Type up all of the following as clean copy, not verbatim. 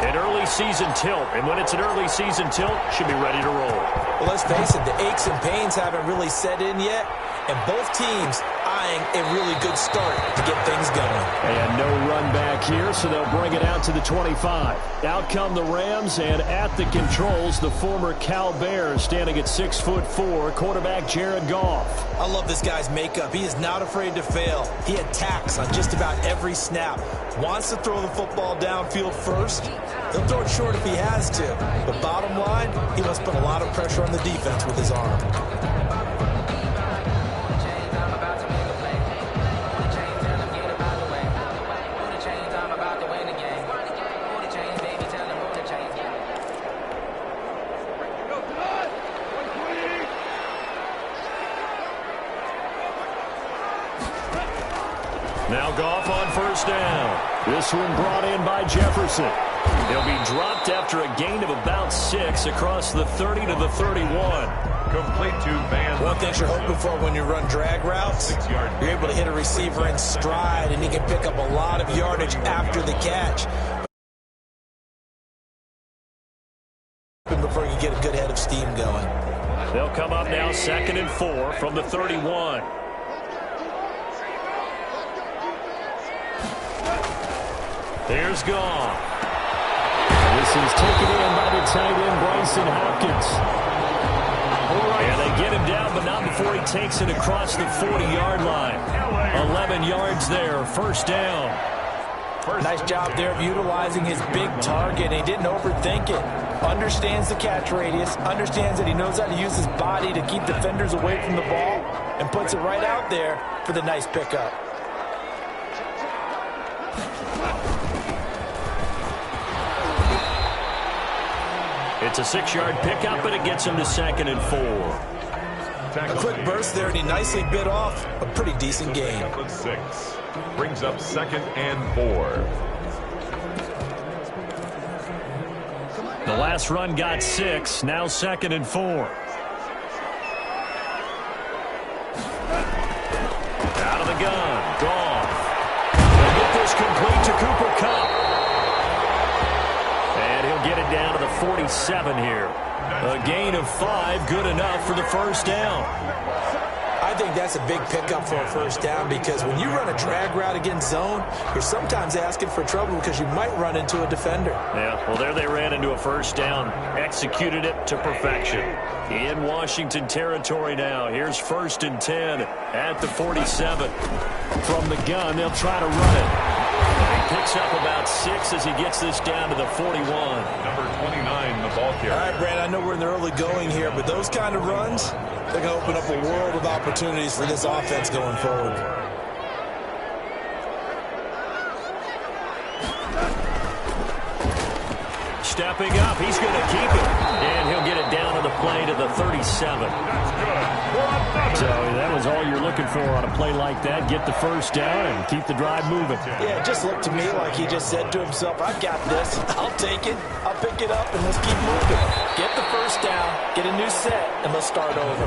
An early season tilt, and when it's an early season tilt, should be ready to roll. Well, let's face it, the aches and pains haven't really set in yet, and both teams eyeing a really good start to get things going. And no run back here, so they'll bring it out to the 25. Out come the Rams, and at the controls, the former Cal Bears standing at 6'4", quarterback Jared Goff. I love this guy's makeup. He is not afraid to fail. He attacks on just about every snap. Wants to throw the football downfield first. He'll throw it short if he has to. But bottom line, he must put a lot of pressure on the defense with his arm. Now Goff on first down. This one brought in by Jefferson. He'll be dropped after a gain of about 6 across the 30 to the 31. Complete to Van. One thing you're hoping for when you run drag routes, you're able to hit a receiver in stride, and he can pick up a lot of yardage after the catch. Before you get a good head of steam going. They'll come up now 2nd and 4 from the 31. There's Goff. This is taken in by the tight end, Bryson Hopkins. And they get him down, but not before he takes it across the 40-yard line. 11 yards there, first down. Nice job there of utilizing his big target. He didn't overthink it. Understands the catch radius. Understands that he knows how to use his body to keep defenders away from the ball. And puts it right out there for the nice pickup. It's a 6-yard pickup, and it gets him to 2nd and 4. A quick burst there, and he nicely bit off a pretty decent gain. 6 brings up 2nd and 4. The last run got 6, now 2nd and 4. Out of the gun, Goff. They'll get this complete to Cooper Kupp. And he'll get it down to the 47 here. A gain of 5, good enough for the first down. I think that's a big pickup for a first down, because when you run a drag route against zone, you're sometimes asking for trouble because you might run into a defender. Yeah, well, there they ran into a first down, executed it to perfection. In Washington territory now. Here's 1st and 10 at the 47. From the gun, they'll try to run it. He picks up about 6 as he gets this down to the 41. Number 29, the ball carrier. All right, Brad, I know we're in the early going here, but those kind of runs, they're going to open up a world of opportunities for this offense going forward. Stepping up, he's going to keep it. And he'll get it down to the play to the 37. So that was all you're looking for on a play like that. Get the first down and keep the drive moving. Yeah, it just looked to me like he just said to himself, I've got this. I'll take it. I'll pick it up, and let's keep moving. Get the first down, get a new set, and let's start over.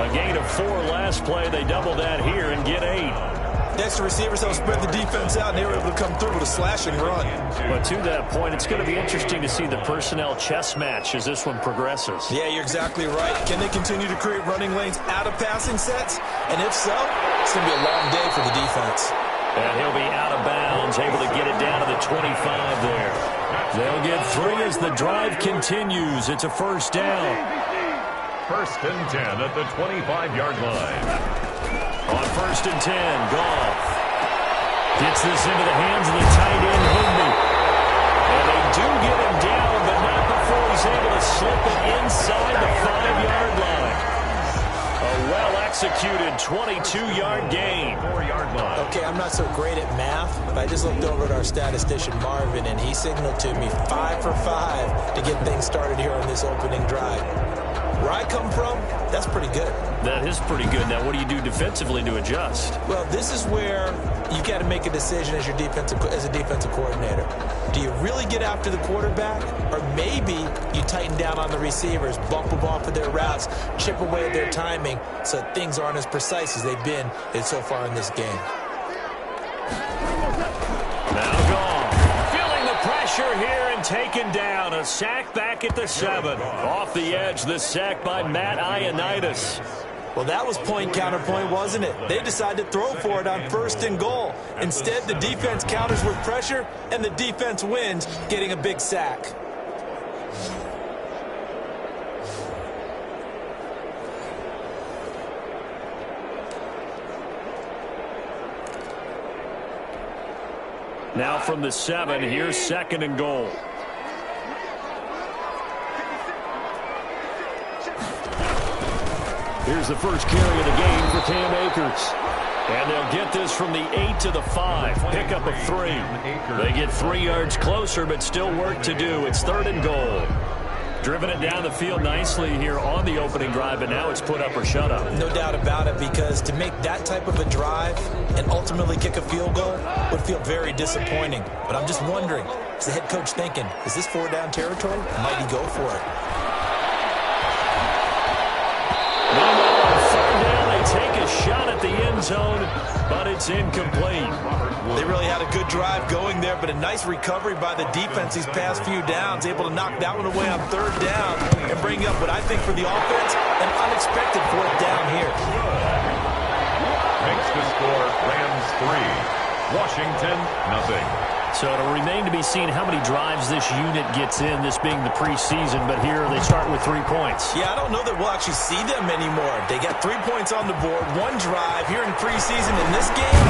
A gain of 4 last play. They double that here and get 8. Next, the receivers help spread the defense out, and they were able to come through with a slash and run. But to that point, it's going to be interesting to see the personnel chess match as this one progresses. Yeah, you're exactly right. Can they continue to create running lanes out of passing sets? And if so, it's going to be a long day for the defense. And he'll be out of bounds, able to get it down to the 25 there. They'll get 3 as the drive continues. It's a first down. 1st and 10 at the 25-yard line. On 1st and 10, Goff gets this into the hands of the tight end, Higbee. And they do get him down, but not before he's able to slip it inside the 5-yard line. A well-executed 22-yard gain. 4-yard line. Okay, I'm not so great at math, but I just looked over at our statistician, Marvin, and he signaled to me 5 for 5 to get things started here on this opening drive. Where I come from, that's pretty good. That is pretty good. Now, what do you do defensively to adjust? Well, this is where you got to make a decision as a defensive coordinator. Do you really get after the quarterback, or maybe you tighten down on the receivers, bump them off of their routes, chip away at their timing, so things aren't as precise as they've been so far in this game. Now Goff feeling the pressure here and taken down. A sack back at the 7. Off the edge, the sack by Matt Ioannidis. Well, that was point counterpoint, wasn't it? They decided to throw for it on 1st and goal. Instead, the defense counters with pressure, and the defense wins, getting a big sack. Now from the 7, here's 2nd and goal. Here's the first carry of the game for Cam Akers. And they'll get this from the 8 to the 5. Pickup of 3. They get 3 yards closer, but still work to do. It's 3rd and goal. Driven it down the field nicely here on the opening drive, but now it's put up or shut up. No doubt about it, because to make that type of a drive and ultimately kick a field goal would feel very disappointing. But I'm just wondering, is the head coach thinking, is this 4-down territory? Might he go for it? Take a shot at the end zone, but it's incomplete. They really had a good drive going there, but a nice recovery by the defense these past few downs, able to knock that one away on 3rd down and bring up what I think for the offense, an unexpected 4th down here. Makes the score Rams 3, Washington 0. So it'll remain to be seen how many drives this unit gets in, this being the preseason, but here they start with 3 points. Yeah, I don't know that we'll actually see them anymore. They got 3 points on the board, 1 drive here in preseason. In this game,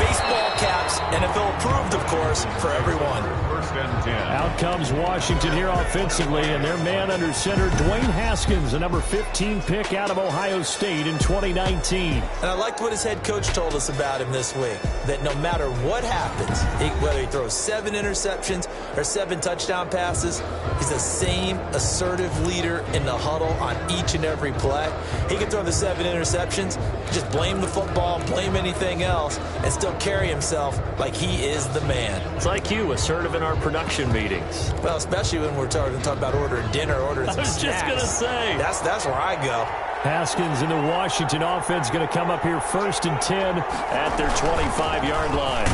baseball caps, NFL approved, of course, for everyone. 1st and 10. Out comes Washington here offensively, and their man under center, Dwayne Haskins, the number 15 pick out of Ohio State in 2019. And I liked what his head coach told us about him this week, that no matter what happens, whether he throws 7 interceptions or 7 touchdown passes, he's the same assertive leader in the huddle on each and every play. He can throw the 7 interceptions, just blame the football, blame anything else, and still carry himself like he is the man. It's like you, assertive in our production meetings. Well, especially when we're talking about ordering dinner, ordering some snacks. I was just going to say. That's where I go. Haskins in the Washington offense going to come up here 1st and 10 at their 25-yard line.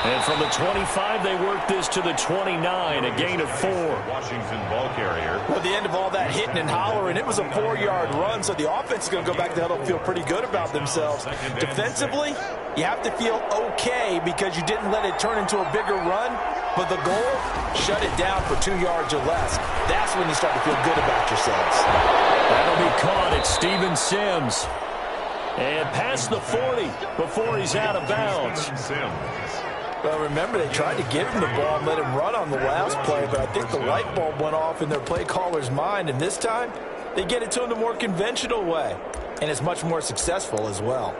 And from the 25, they work this to the 29, a gain of 4. Washington ball carrier. Well, at the end of all that hitting and hollering, it was a 4-yard run, so the offense is going to go back to huddle and feel pretty good about themselves. Defensively, you have to feel okay because you didn't let it turn into a bigger run, but the goal, shut it down for 2 yards or less. That's when you start to feel good about yourselves. That'll be caught. It's Steven Sims. And past the 40 before he's out of bounds. Well, remember, they tried to give him the ball and let him run on the last play, but I think the light bulb went off in their play caller's mind, and this time, they get it to him the more conventional way, and it's much more successful as well.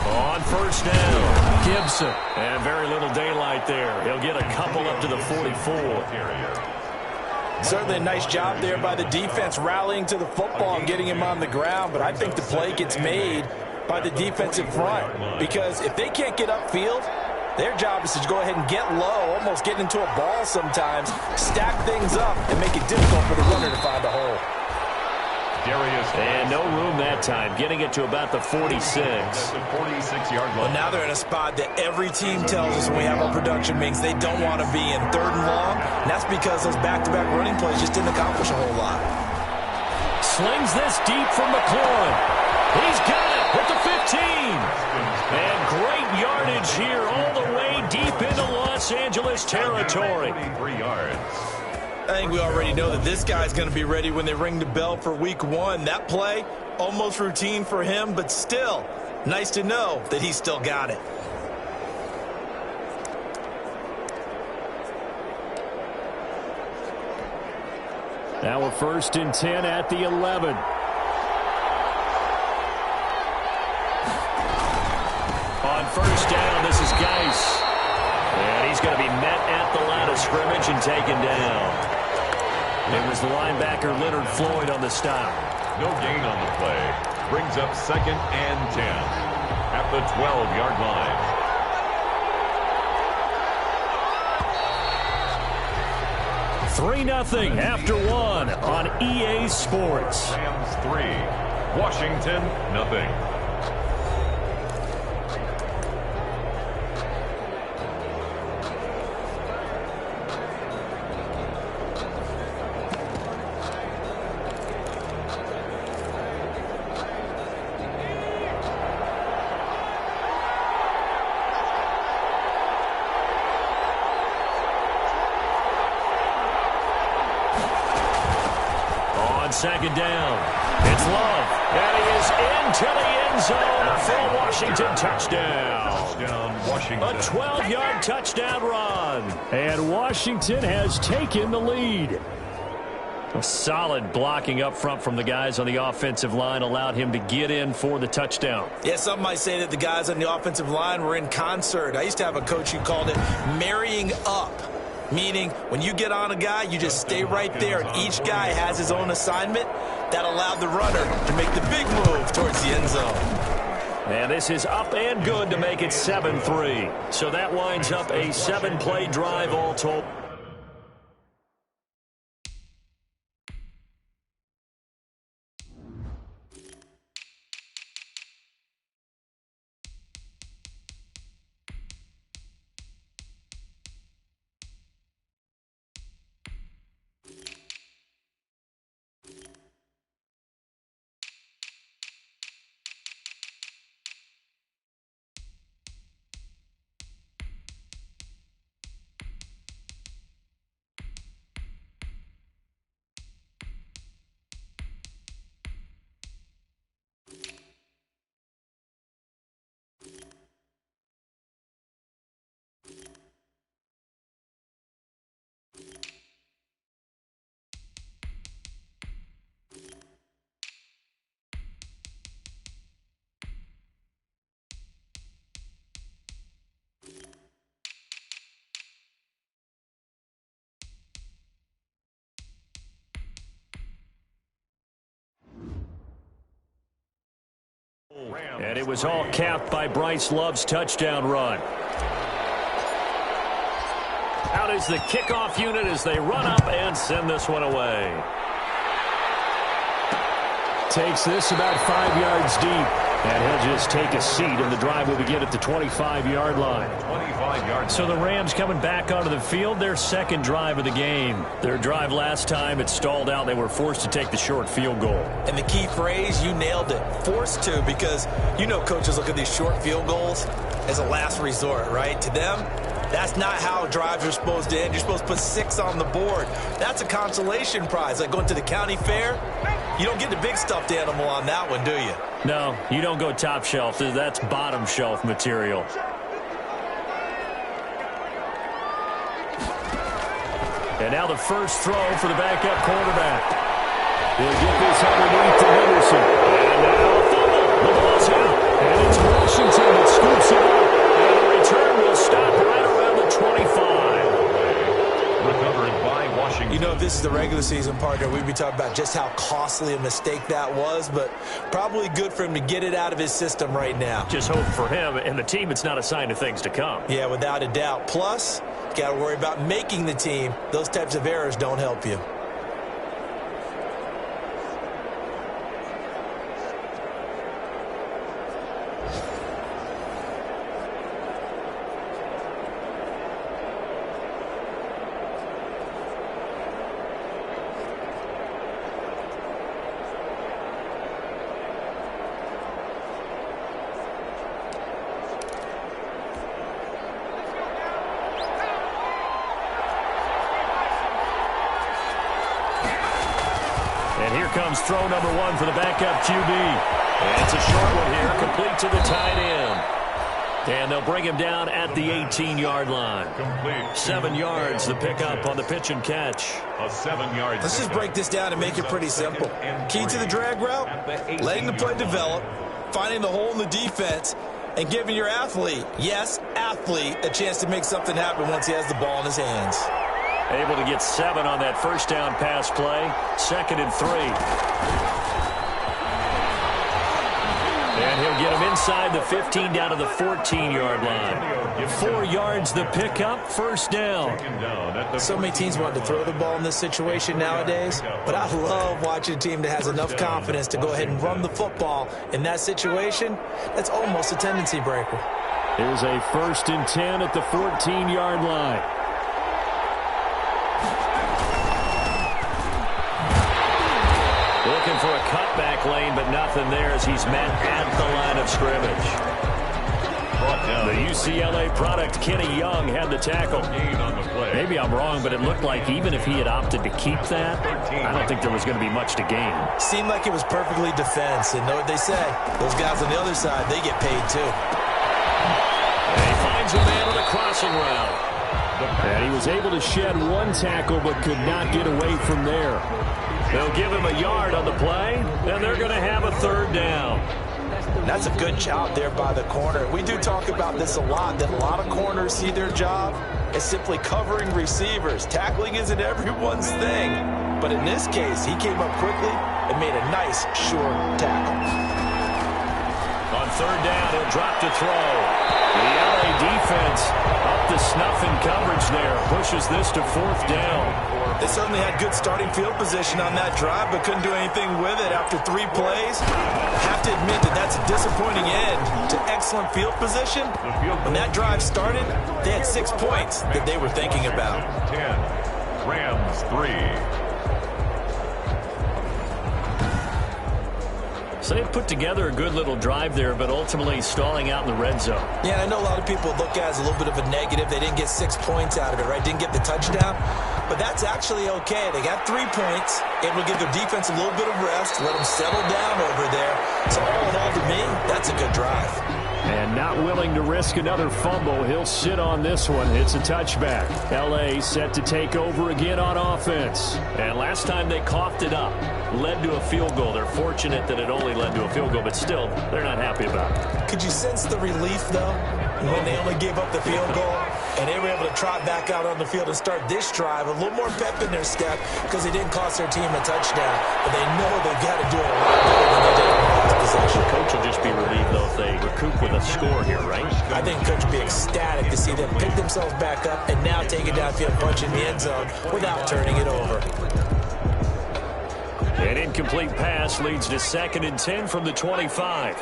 On 1st down, Gibson. And very little daylight there. He'll get a couple up to the 44. Certainly a nice job there by the defense rallying to the football and getting him on the ground, but I think the play gets made by the defensive front because if they can't get upfield, their job is to go ahead and get low, almost get into a ball sometimes, stack things up, and make it difficult for the runner to find a hole. And no room that time, getting it to about the 46. Well, now they're in a spot that every team tells us when we have our production meetings they don't want to be in, 3rd and long, and that's because those back-to-back running plays just didn't accomplish a whole lot. Slings this deep from McLaurin. He's got it at the 15. And great yardage here all the way deep into Los Angeles territory. 23 yards. I think we already know that this guy's going to be ready when they ring the bell for week 1. That play, almost routine for him, but still, nice to know that he's still got it. Now we're 1st and 10 at the 11. On 1st down, this is Geis. And he's going to be met at the line of scrimmage and taken down. It was the linebacker Leonard Floyd on the stop. No gain on the play. Brings up 2nd and 10 at the 12-yard line. 3-0 after one on EA Sports. Rams 3, Washington nothing. Second down. It's Love. And he is into the end zone for a Washington touchdown. Washington. A 12-yard touchdown run. And Washington has taken the lead. A solid blocking up front from the guys on the offensive line allowed him to get in for the touchdown. Yeah, some might say that the guys on the offensive line were in concert. I used to have a coach who called it marrying up. Meaning, when you get on a guy, you just stay right there, and each guy has his own assignment. That allowed the runner to make the big move towards the end zone. And this is up and good to make it 7-3. So that winds up a 7-play drive all told. And it was all capped by Bryce Love's touchdown run. Out is the kickoff unit as they run up and send this one away. Takes this about 5 yards deep. And he'll just take a seat, and the drive will begin at the 25-yard line. 25-yard. So the Rams coming back onto the field, their second drive of the game. Their drive last time, it stalled out. They were forced to take the short field goal. And the key phrase, you nailed it, forced to, because you know coaches look at these short field goals as a last resort, right? To them, that's not how drives are supposed to end. You're supposed to put 6 on the board. That's a consolation prize, like going to the county fair. You don't get the big stuffed animal on that one, do you? No, you don't go top shelf. That's bottom shelf material. And now the first throw for the backup quarterback. He'll get this underneath to Henderson. And now a fumble. The ball's out. And it's Washington that scoops it up. And the return will stop right around the 25. Recovered by Washington. You know, if this is the regular season, partner, we'd be talking about just how costly a mistake that was, but probably good for him to get it out of his system right now. Just hope for him and the team it's not a sign of things to come. Yeah, without a doubt. Plus, you got to worry about making the team. Those types of errors don't help you. Comes throw number 1 for the backup QB. And it's a short one here, complete to the tight end. And they'll bring him down at the 18-yard line. Complete. 7 yards, the pickup on the pitch and catch. A 7-yard. Let's just break this down and make it pretty simple. Key to the drag route, letting the play develop, finding the hole in the defense, and giving your athlete, yes, athlete, a chance to make something happen once he has the ball in his hands. Able to get 7 on that first down pass play. 2nd and 3. And he'll get him inside. inside the 15 down to the 14-yard line. 4 yards the pickup, first down. So many teams want to throw the ball in this situation nowadays, but I love watching a team that has enough confidence to go ahead and run the football. In that situation, that's almost a tendency breaker. Here's a 1st and 10 at the 14-yard line. Looking for a cutback lane, but nothing there as he's met at the line of scrimmage. The UCLA product, Kenny Young, had the tackle. Maybe I'm wrong, but it looked like even if he had opted to keep that, I don't think there was going to be much to gain. Seemed like it was perfectly defense, and know what they say. Those guys on the other side, they get paid too. And he finds a man on a crossing route. And he was able to shed 1 tackle, but could not get away from there. They'll give him a yard on the play, and they're going to have a 3rd down. That's a good job there by the corner. We do talk about this a lot, that a lot of corners see their job as simply covering receivers. Tackling isn't everyone's thing. But in this case, he came up quickly and made a nice, sure tackle. On 3rd down, he'll drop to throw. The LA defense up to snuff in coverage there. Pushes this to 4th down. They certainly had good starting field position on that drive, but couldn't do anything with it after 3 plays. I have to admit that that's a disappointing end to excellent field position. When that drive started, they had 6 points that they were thinking about. 10, Rams 3. So they put together a good little drive there, but ultimately stalling out in the red zone. Yeah, I know a lot of people look at it as a little bit of a negative. They didn't get 6 points out of it, right? Didn't get the touchdown. But that's actually okay. They got 3 points. Able to give their defense a little bit of rest, let them settle down over there. So all in all, to me, that's a good drive. And not willing to risk another fumble. He'll sit on this one. It's a touchback. L.A. set to take over again on offense. And last time they coughed it up. Led to a field goal. They're fortunate that it only led to a field goal, but still, they're not happy about it. Could you sense the relief, though, when they only gave up the field goal and they were able to trot back out on the field and start this drive? A little more pep in their step because they didn't cost their team a touchdown, but they know they've got to do it a lot better than they did in the last possession. Coach will just be relieved, though, if they recoup with a score here, right? I think Coach will be ecstatic to see them pick themselves back up and now take it downfield, punch in the end zone without turning it over. An incomplete pass leads to 2nd and 10 from the 25.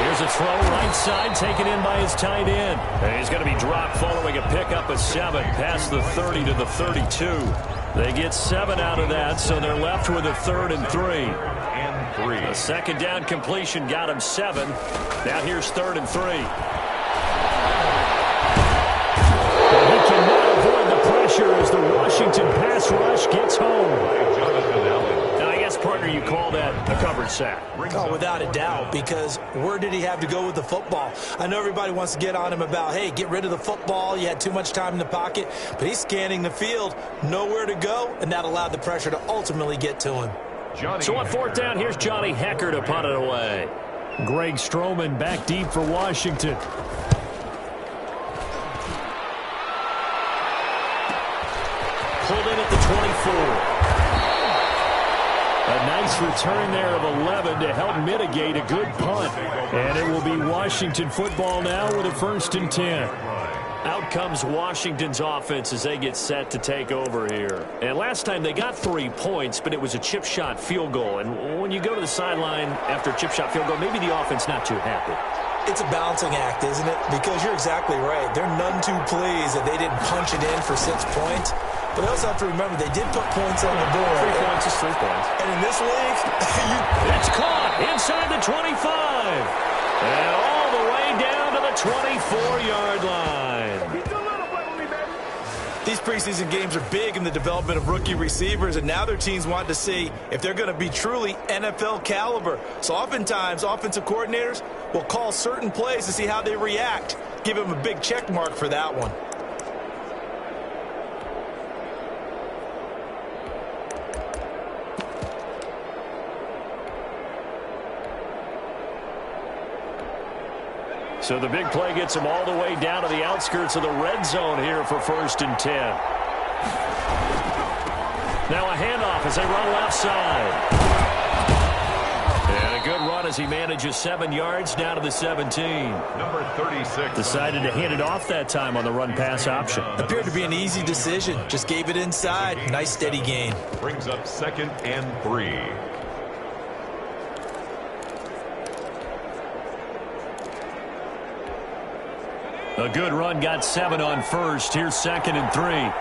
Here's a throw right side, taken in by his tight end. And he's going to be dropped following a pickup of 7 past the 30 to the 32. They get 7 out of that, so they're left with a 3rd and 3. A 2nd down completion got him 7. Now here's 3rd and 3. He cannot avoid the pressure as the Washington pass rush gets home. Now, I guess, partner, you call that a covered sack. Oh, without a doubt, because where did he have to go with the football? I know everybody wants to get on him about, hey, get rid of the football. You had too much time in the pocket. But he's scanning the field, nowhere to go, and that allowed the pressure to ultimately get to him. So on 4th down, here's Johnny Hecker to punt it away. Greg Stroman back deep for Washington. Pulled in at the 24. A nice return there of 11 to help mitigate a good punt. And it will be Washington football now with a 1st and 10. Out comes Washington's offense as they get set to take over here. And last time they got 3 points, but it was a chip shot field goal. And when you go to the sideline after a chip shot field goal, maybe the offense not too happy. It's a balancing act, isn't it? Because you're exactly right. They're none too pleased that they didn't punch it in for 6 points. But they also have to remember they did put points on the board. 3 points is 3 points. And in this league, it's caught inside the 25. And all the way down to the 24-yard line. These preseason games are big in the development of rookie receivers, and now their teams want to see if they're going to be truly NFL caliber. So oftentimes, offensive coordinators will call certain plays to see how they react. Give them a big check mark for that one. So the big play gets them all the way down to the outskirts of the red zone here for 1st and 10. Now a handoff as they run left side. And a good run as he manages 7 yards down to the 17. Number 36. Decided to hand it off that time on the run-pass option. Appeared to be an easy decision. Just gave it inside. Nice steady gain. Brings up 2nd and 3. A good run got 7 on first. Here's 2nd and 3.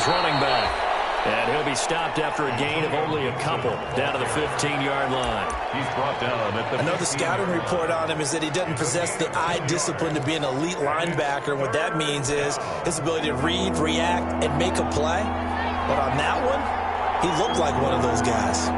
Running back. And he'll be stopped after a gain of only a couple down to the 15-yard line. He's brought down at the Another scouting report on him is that he doesn't possess the eye discipline to be an elite linebacker. And what that means is his ability to read, react, and make a play. But on that one, he looked like one of those guys.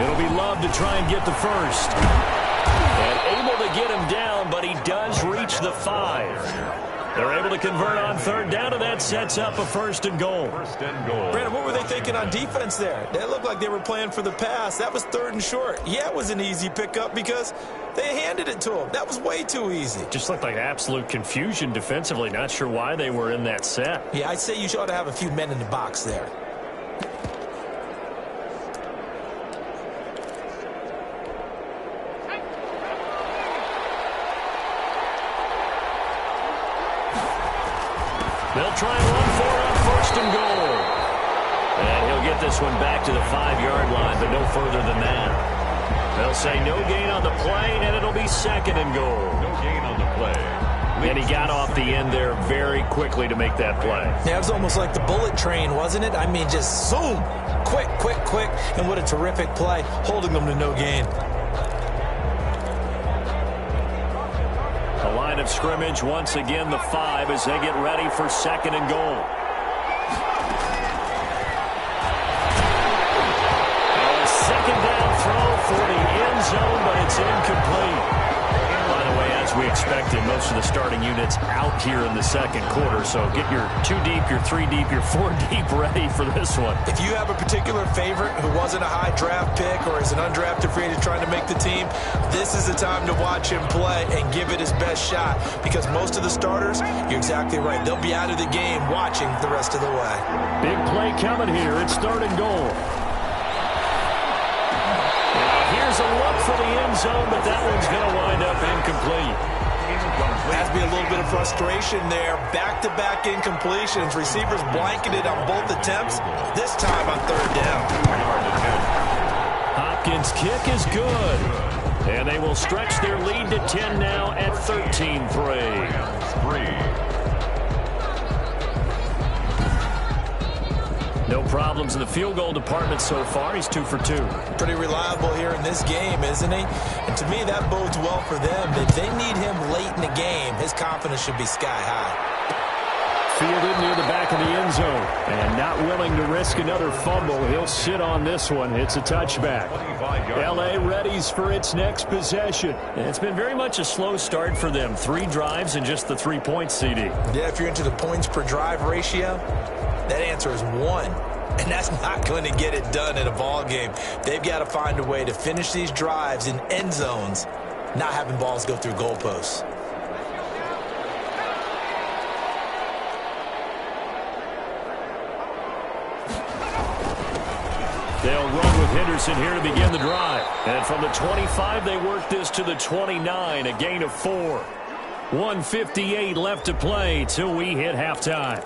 It'll be Love to try and get the first. And able to get him down, but he does reach the 5. They're able to convert on 3rd down, and that sets up a 1st and goal. Brandon, what were they thinking on defense there? They looked like they were playing for the pass. That was 3rd and short. Yeah, it was an easy pickup because they handed it to him. That was way too easy. Just looked like absolute confusion defensively. Not sure why they were in that set. Yeah, I'd say you ought to have a few men in the box there. They'll try and run for it on 1st and goal. And he'll get this one back to the 5-yard line, but no further than that. They'll say no gain on the play, and it'll be 2nd and goal. No gain on the play. And he got off the end there very quickly to make that play. Yeah, it was almost like the bullet train, wasn't it? I mean, just zoom. Quick, quick, quick. And what a terrific play, holding them to no gain. The line of scrimmage, once again, the 5 as they get ready for 2nd and goal. A 2nd down throw for the end zone, but it's incomplete. By the way, as we expected, most of the starting units out here in the 2nd quarter, so get your 2 deep, your 3 deep, your 4 deep ready for this one. If you have a particular favorite who wasn't a high draft pick or is an undrafted free agent trying to make the team, this is the time to watch him play and give it his best shot, because most of the starters, you're exactly right, they'll be out of the game watching the rest of the way. Big play coming here. It's 3rd and goal. Here's a look for the end zone, but that one's going to wind up incomplete. Has to be a little bit of frustration there. Back-to-back incompletions. Receivers blanketed on both attempts, this time on 3rd down. Hopkins' kick is good. And they will stretch their lead to 10 now at 13-3. No problems in the field goal department so far. He's 2 for 2. Pretty reliable here in this game, isn't he? And to me, that bodes well for them. If they need him late in the game, his confidence should be sky high. Fielded near the back of the end zone. And not willing to risk another fumble. He'll sit on this one. It's a touchback. L.A. readies for its next possession. And it's been very much a slow start for them. 3 drives and just the 3 points, CD. Yeah, if you're into the points per drive ratio, that answer is 1. And that's not going to get it done in a ball game. They've got to find a way to finish these drives in end zones, not having balls go through goalposts. They'll run with Henderson here to begin the drive. And from the 25, they work this to the 29, a gain of 4. 1:58 left to play till we hit halftime.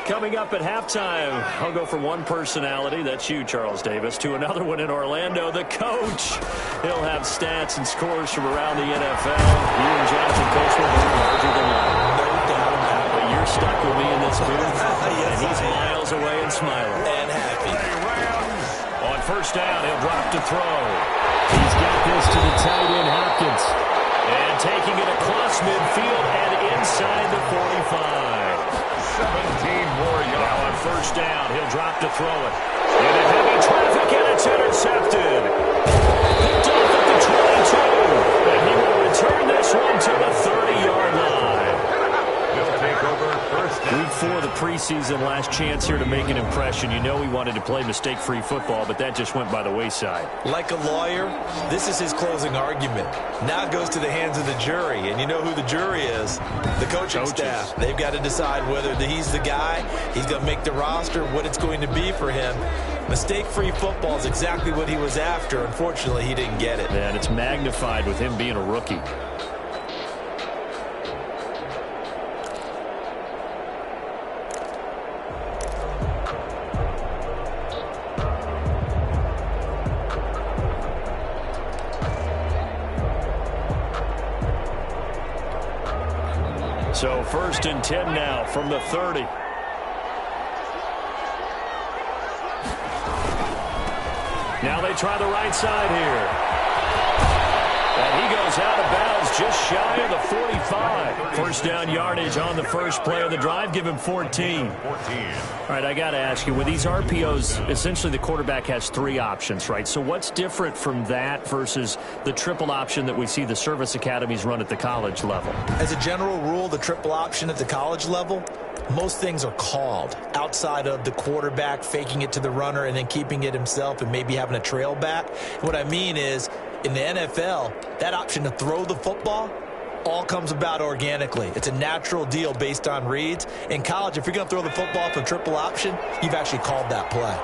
Coming up at halftime, I'll go from one personality, that's you, Charles Davis, to another one in Orlando, the coach. He'll have stats and scores from around the NFL. You and Jonathan Coach will be larger than life. No doubt about it. But you're stuck with me in this booth, Yes, and he's miles away and smiling. And happy. On 1st down, he'll drop to throw. He's got this to the tight end, Hopkins. And taking it across midfield and inside the 45. 17 more yards. Now on 1st down, he'll drop to throw it. Into heavy traffic, and it's intercepted. Picked off at the 22. And he will return this one to the 30-yard line. They'll take over first down. Week 4 of the preseason, last chance here to make an impression. You know he wanted to play mistake-free football, but that just went by the wayside. Like a lawyer, this is his closing argument. Now it goes to the hands of the jury, and you know who the jury is. The coaching staff. They've got to decide whether he's the guy, he's going to make the roster, what it's going to be for him. Mistake-free football is exactly what he was after. Unfortunately, he didn't get it. And it's magnified with him being a rookie. So 1st and 10 now from the 30. Now they try the right side here. And he goes out of bounds just shy of the 45. First down yardage on the first play of the drive. Give him 14. All right, I got to ask you, with these RPOs, essentially the quarterback has 3 options, right? So what's different from that versus the triple option that we see the service academies run at the college level? As a general rule, the triple option at the college level, most things are called outside of the quarterback faking it to the runner and then keeping it himself and maybe having a trail back. What I mean is, in the NFL, that option to throw the football all comes about organically. It's a natural deal based on reads. In college, if you're going to throw the football for triple option, you've actually called that play.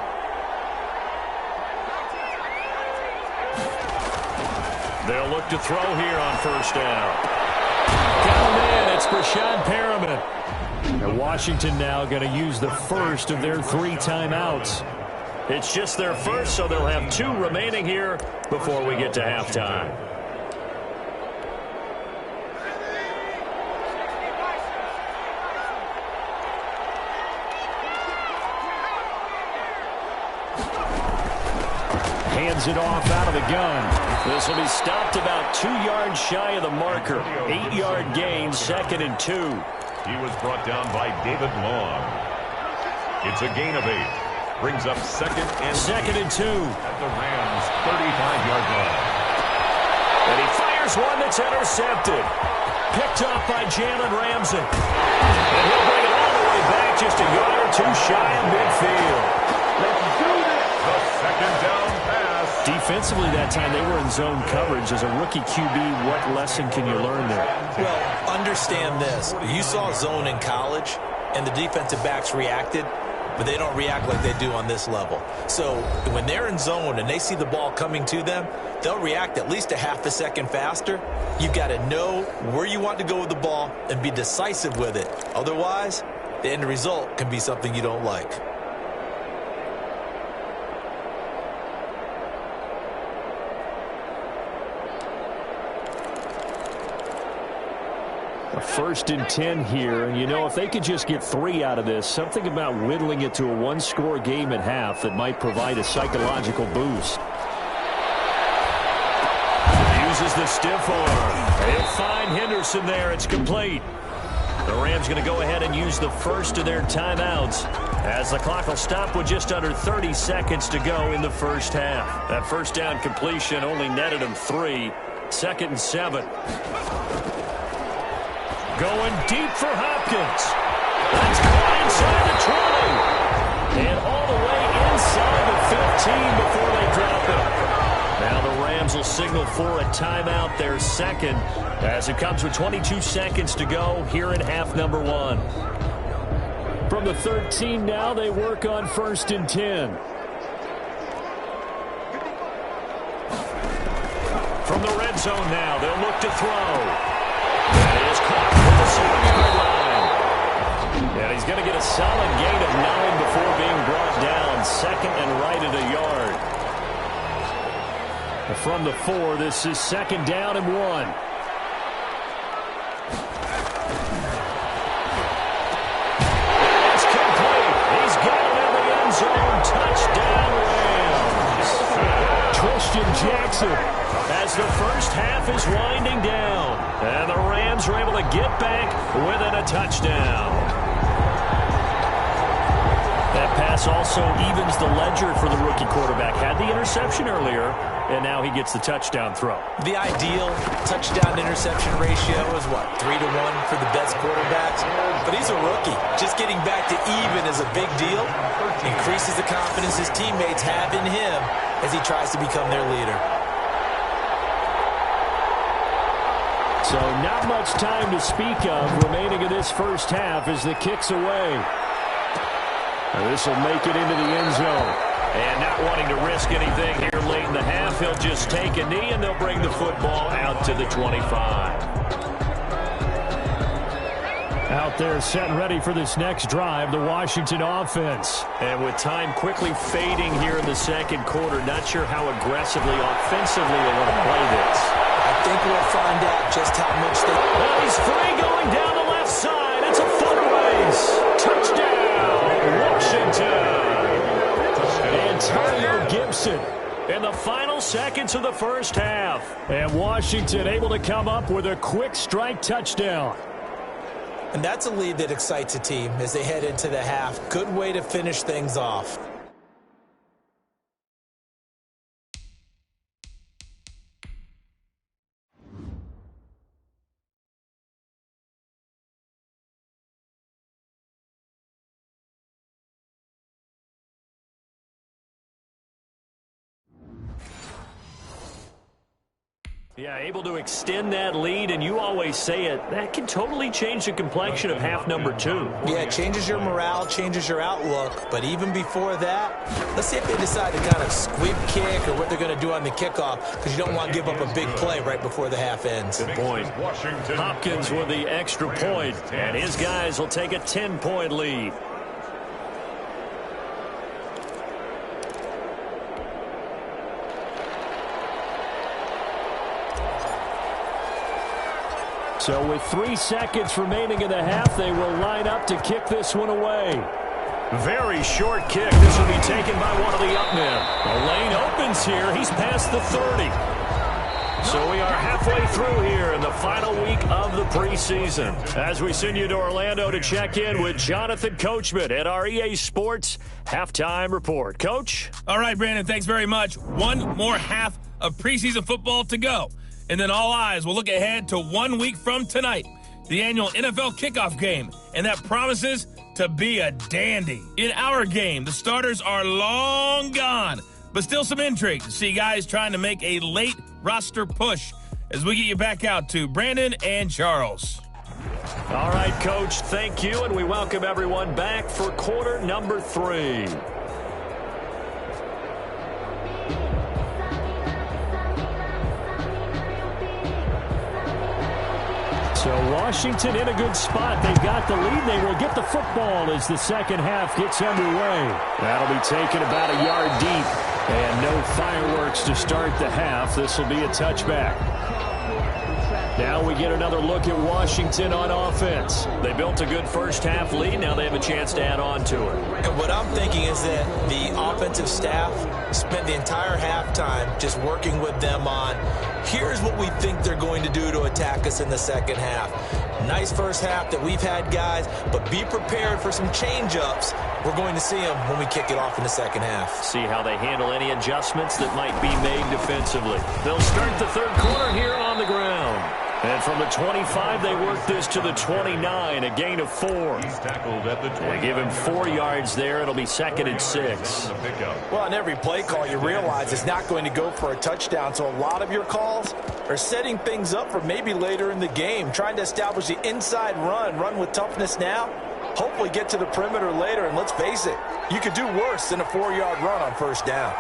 They'll look to throw here on first down. Got him in. It's Brashad Perriman. And Washington now going to use the first of their 3 timeouts. It's just their first, so they'll have 2 remaining here before we get to halftime. Hands it off out of the gun. This will be stopped about 2 yards shy of the marker. 8-yard gain, 2nd and 2. He was brought down by David Long. It's a gain of 8. Brings up 2nd and 2. At the Rams' 35-yard line. And he fires one that's intercepted. Picked off by Jalen Ramsey. And he'll bring it all the way back just a yard or 2 shy of midfield. The 2nd down pass. Defensively that time they were in zone coverage. As a rookie QB, what lesson can you learn there? Well, understand this. You saw zone in college, and the defensive backs reacted, but they don't react like they do on this level. So when they're in zone and they see the ball coming to them, they'll react at least a half a second faster. You've got to know where you want to go with the ball and be decisive with it. Otherwise, the end result can be something you don't like. A 1st and 10 here, and you know, if they could just get 3 out of this, something about whittling it to a 1-score game at half that might provide a psychological boost. Uses the stiff arm. They'll find Henderson there. It's complete. The Rams going to go ahead and use the first of their timeouts as the clock will stop with just under 30 seconds to go in the first half. That first down completion only netted them 3. 2nd and 7. Going deep for Hopkins. That's caught inside the 20. And all the way inside the 15 before they drop it. Now the Rams will signal for a timeout, their 2nd, as it comes with 22 seconds to go here in half number 1. From the 13 now, they work on 1st and 10. From the red zone now, they'll look to throw. That is caught from the 7-yard line. And he's going to get a solid gain of 9 before being brought down. 2nd and right at a yard. From the 4, this is 2nd down and 1. It's complete. He's got it in the end zone. Touchdown, Rams. Christian Jackson, as the first half is winding down. And the Rams are able to get back within a touchdown. That pass pass also evens the ledger for the rookie quarterback. Had the interception earlier, and now he gets the touchdown throw. The ideal touchdown-interception ratio is, what, 3-1 for the best quarterbacks? But he's a rookie. Just getting back to even is a big deal. Increases the confidence his teammates have in him as he tries to become their leader. So not much time to speak of remaining in this first half as the kick's away. This will make it into the end zone. And not wanting to risk anything here late in the half, he'll just take a knee and they'll bring the football out to the 25. Out there set and ready for this next drive, the Washington offense. And with time quickly fading here in the second quarter, not sure how aggressively, offensively they want to play this. I think we'll find out just how much they... Well, he's free going down the left side. It's a foot race. Touchdown, Washington. Antonio Gibson in the final seconds of the first half. And Washington able to come up with a quick strike touchdown. And that's a lead that excites a team as they head into the half. Good way to finish things off. Yeah, able to extend that lead, and you always say it, that can totally change the complexion of half number 2. Yeah, it changes your morale, changes your outlook, but even before that, let's see if they decide to kind of squib kick or what they're going to do on the kickoff, because you don't want to give up a big play right before the half ends. Good point. Hopkins with the extra point, and his guys will take a 10-point lead. So with 3 seconds remaining in the half, they will line up to kick this one away. Very short kick. This will be taken by one of the up men. The lane opens here. He's past the 30. So we are halfway through here in the final week of the preseason. As we send you to Orlando to check in with Jonathan Coachman at our EA Sports Halftime Report. Coach? All right, Brandon, thanks very much. One more half of preseason football to go. And then all eyes will look ahead to 1 week from tonight, the annual NFL kickoff game, and that promises to be a dandy. In our game, the starters are long gone, but still some intrigue to see guys trying to make a late roster push as we get you back out to Brandon and Charles. All right, Coach, thank you, and we welcome everyone back for quarter number 3. So Washington in a good spot. They've got the lead. They will get the football as the second half gets underway. That'll be taken about a yard deep. And no fireworks to start the half. This will be a touchback. Now we get another look at Washington on offense. They built a good first half lead. Now they have a chance to add on to it. And what I'm thinking is that the offensive staff spent the entire halftime just working with them on, here's what we think they're going to do to attack us in the second half. Nice first half that we've had, guys, but be prepared for some change-ups. We're going to see them when we kick it off in the second half. See how they handle any adjustments that might be made defensively. They'll start the third quarter here on the ground. And from the 25, they work this to the 29, a gain of 4. He's tackled at the 20. They give him 4 yards there. It'll be 2nd and 6. Well, on every play call, you realize it's not going to go for a touchdown, so a lot of your calls are setting things up for maybe later in the game, trying to establish the inside run with toughness now, hopefully get to the perimeter later, and let's face it, you could do worse than a 4-yard run on first down.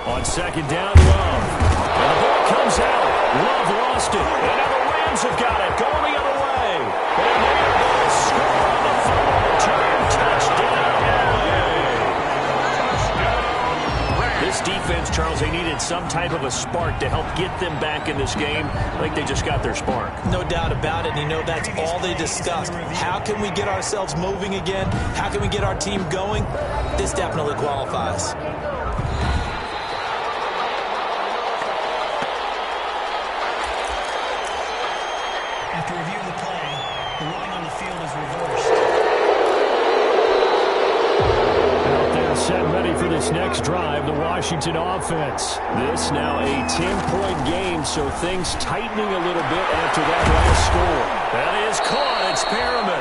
On second down, Love. And the ball comes out. Love lost it. And now the Rams have got it. Going the other way. And they're going to score on the final return. Touchdown. This defense, Charles, they needed some type of a spark to help get them back in this game. I think they just got their spark. No doubt about it. And you know that's all they discussed. How can we get ourselves moving again? How can we get our team going? This definitely qualifies. After reviewing the play, the ruling on the field is reversed. set and ready for this next drive, the Washington offense. This now a 10-point game, so things tightening a little bit after that last score. That is caught. It's Perriman.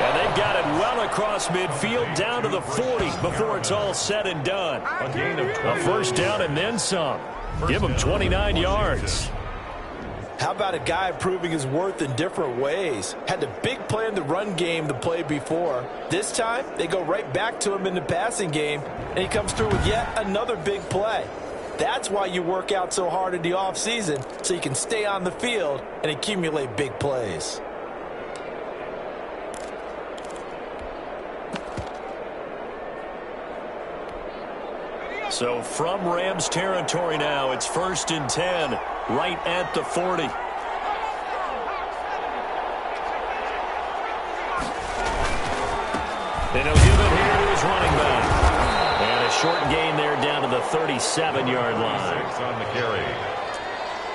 And they've got it well across midfield down to the 40 before it's all said and done. A first down and then some. Give them 29 yards. How about a guy proving his worth in different ways? Had the big play in the run game the play before. This time, they go right back to him in the passing game, and he comes through with yet another big play. That's why you work out so hard in the offseason, so you can stay on the field and accumulate big plays. So from Rams territory now, it's 1st and 10, right at the 40. And he'll give it here to his running back. And a short gain there down to the 37-yard line. 6 on the carry.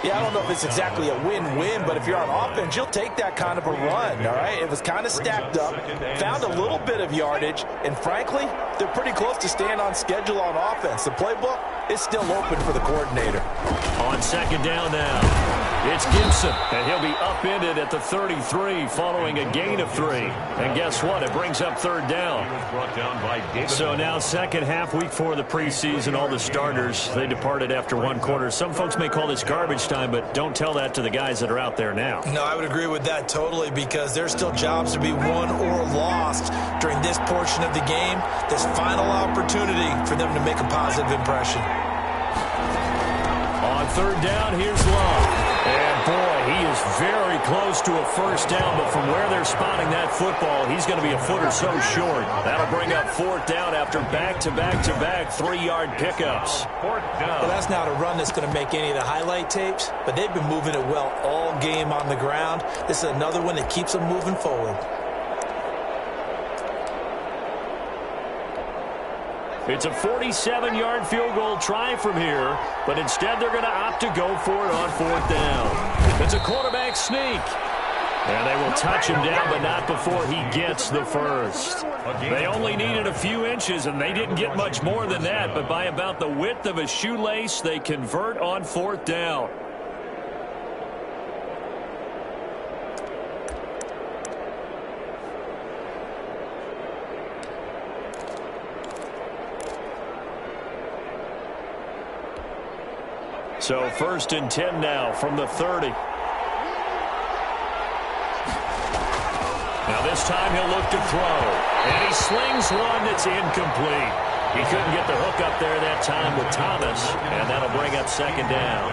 Yeah, I don't know if it's exactly a win-win, but if you're on offense, you'll take that kind of a run, all right? It was kind of stacked up, found a little bit of yardage, and frankly, they're pretty close to staying on schedule on offense. The playbook is still open for the coordinator. On second down now, it's Gibson, and he'll be upended at the 33 following a gain of 3. And guess what? It brings up third down. So now second half, week 4 of the preseason, all the starters, they departed after one quarter. Some folks may call this garbage time, but don't tell that to the guys that are out there now. No, I would agree with that totally, because there's still jobs to be won or lost during this portion of the game, this final opportunity for them to make a positive impression. On third down, here's Love. And boy, he is very close to a first down, but from where they're spotting that football, he's going to be a foot or so short. That'll bring up fourth down after back-to-back-to-back 3-yard pickups. Well, that's not a run that's going to make any of the highlight tapes, but they've been moving it well all game on the ground. This is another one that keeps them moving forward. It's a 47-yard field goal try from here, but instead they're going to opt to go for it on fourth down. It's a quarterback sneak. And they will touch him down, but not before he gets the first. They only needed a few inches, and they didn't get much more than that, but by about the width of a shoelace, they convert on fourth down. So 1st and 10 now from the 30. Now this time he'll look to throw. And he slings one that's incomplete. He couldn't get the hook up there that time with Thomas. And that'll bring up second down.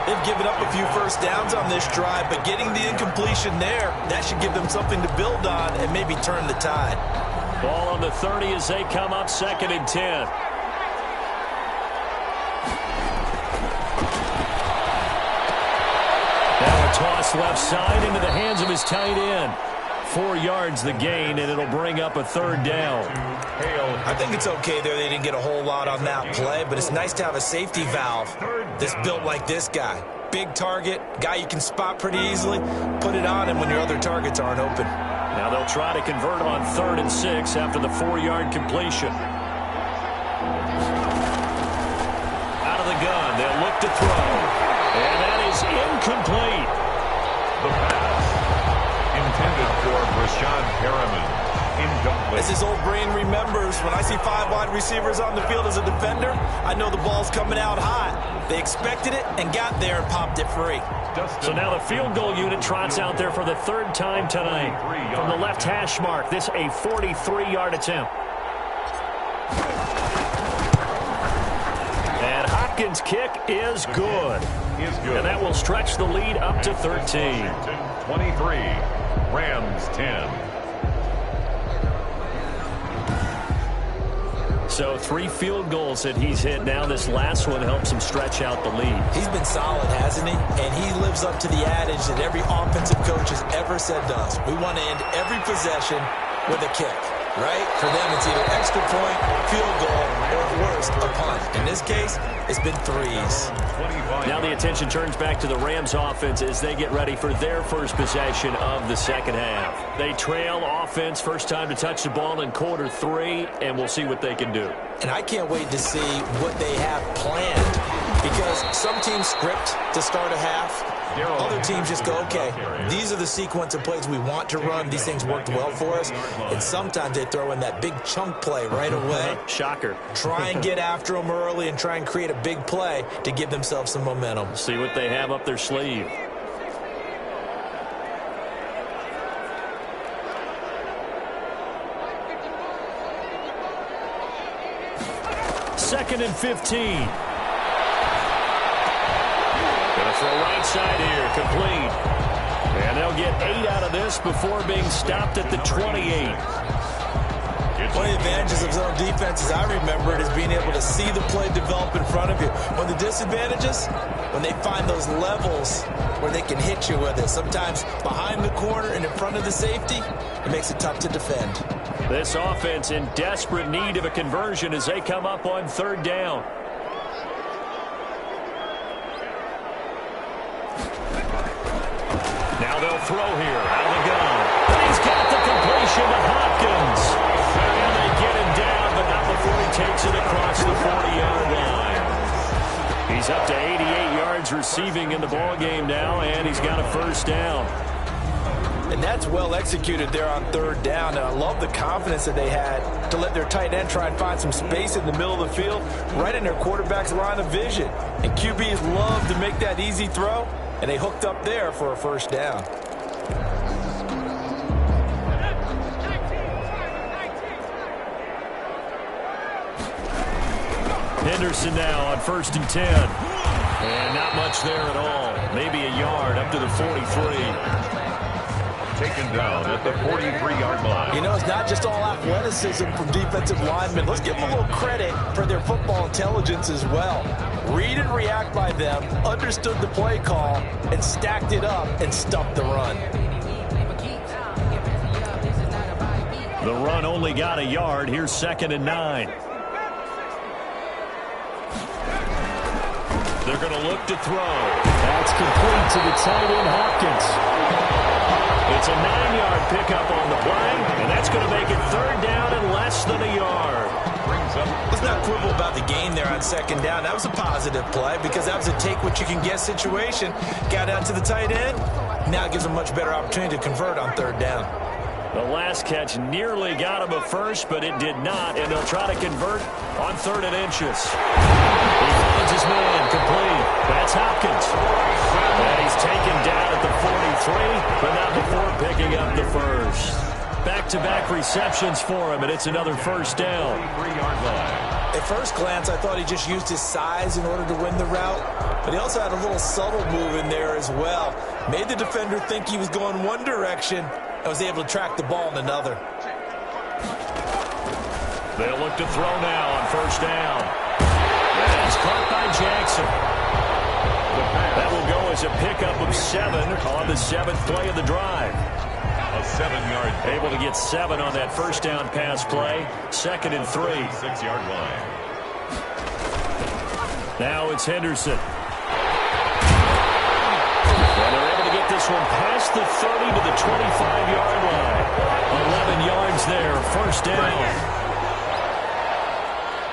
They've given up a few first downs on this drive, but getting the incompletion there, that should give them something to build on and maybe turn the tide. Ball on the 30 as they come up 2nd and 10. Toss left side into the hands of his tight end. 4 yards the gain, and it'll bring up a third down. I think it's okay there. They didn't get a whole lot on that play, but it's nice to have a safety valve that's built like this guy. Big target, guy you can spot pretty easily. Put it on him when your other targets aren't open. Now they'll try to convert on 3rd and 6 after the 4-yard completion. Out of the gun, they'll look to throw. And that is incomplete. The pass intended for Rashad Perriman. Incomplete. As his old brain remembers, when I see 5 wide receivers on the field as a defender, I know the ball's coming out hot. They expected it and got there and popped it free. So now the field goal unit trots out there for the 3rd time tonight. From the left hash mark, this a 43-yard attempt. And Hopkins' kick is good. And that will stretch the lead up to 13. 23, Rams 10. So 3 field goals that he's hit now. This last one helps him stretch out the lead. He's been solid, hasn't he? And he lives up to the adage that every offensive coach has ever said to us. We want to end every possession with a kick. right? For them, it's either extra point, field goal, or at worst, a punt. In this case, it's been threes. Now the attention turns back to the Rams offense as they get ready for their first possession of the second half. They trail offense, first time to touch the ball in quarter 3, and we'll see what they can do. And I can't wait to see what they have planned, because some teams script to start a half. Other teams just go, okay, these are the sequence of plays we want to run. These things worked well for us. And sometimes they throw in that big chunk play right away. Shocker. Try and get after them early and try and create a big play to give themselves some momentum. See what they have up their sleeve. Second and 15. Going to throw right side here, complete. And they'll get 8 out of this before being stopped at the 28. One of the advantages of zone defenses, I remember it, is being able to see the play develop in front of you. One of the disadvantages, when they find those levels where they can hit you with it, sometimes behind the corner and in front of the safety, it makes it tough to defend. This offense in desperate need of a conversion as they come up on third down. Now they'll throw here out of the gun. And he's got the completion to Hopkins. And they get him down, but not before he takes it across the 40-yard line. He's up to 88 yards receiving in the ballgame now, and he's got a first down. And that's well executed there on third down. And I love the confidence that they had to let their tight end try and find some space in the middle of the field, right in their quarterback's line of vision. And QBs love to make that easy throw, and they hooked up there for a first down. Henderson now on 1st and 10. And not much there at all. Maybe a yard up to the 43. Taken down at the 43-yard line. You know, it's not just all athleticism from defensive linemen. Let's give them a little credit for their football intelligence as well. Read and react by them, understood the play call, and stacked it up and stuffed the run. The run only got a yard. Here's 2nd and 9. They're going to look to throw. That's complete to the tight end, Hopkins. It's a 9-yard pickup on the play, and that's going to make it third down and less than a yard. Let's not quibble about the gain there on 2nd down. That was a positive play because that was a take-what-you-can-get situation. Got out to the tight end. Now it gives them a much better opportunity to convert on third down. The last catch nearly got him a first, but it did not, and they'll try to convert on 3rd and inches. He finds his man, complete. That's Hopkins. And he's taken down at the 43, but not before picking up the first. Back-to-back receptions for him, and it's another first down. At first glance, I thought he just used his size in order to win the route, but he also had a little subtle move in there as well. Made the defender think he was going one direction and was able to track the ball in another. They'll look to throw now on 1st down. And he's caught by Jackson. That will go as a pickup of 7 on the 7th play of the drive. A 7-yard. Able to get 7 on that first down pass play. 2nd and 3. 6-yard line. Now it's Henderson. And they're able to get this one past the 30 to the 25-yard line. 11 yards there, first down.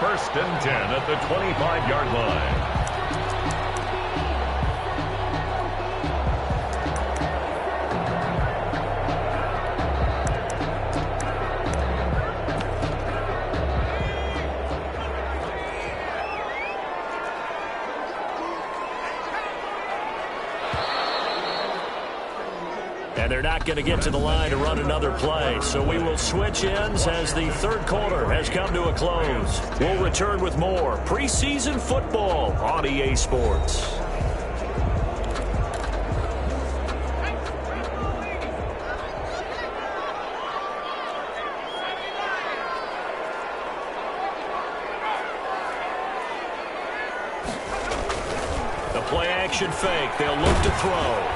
1st and 10 at the 25-yard line. And they're not going to get to the line to run another play. So we will switch ends as the third quarter has come to a close. We'll return with more preseason football on EA Sports. The play action fake. They'll look to throw.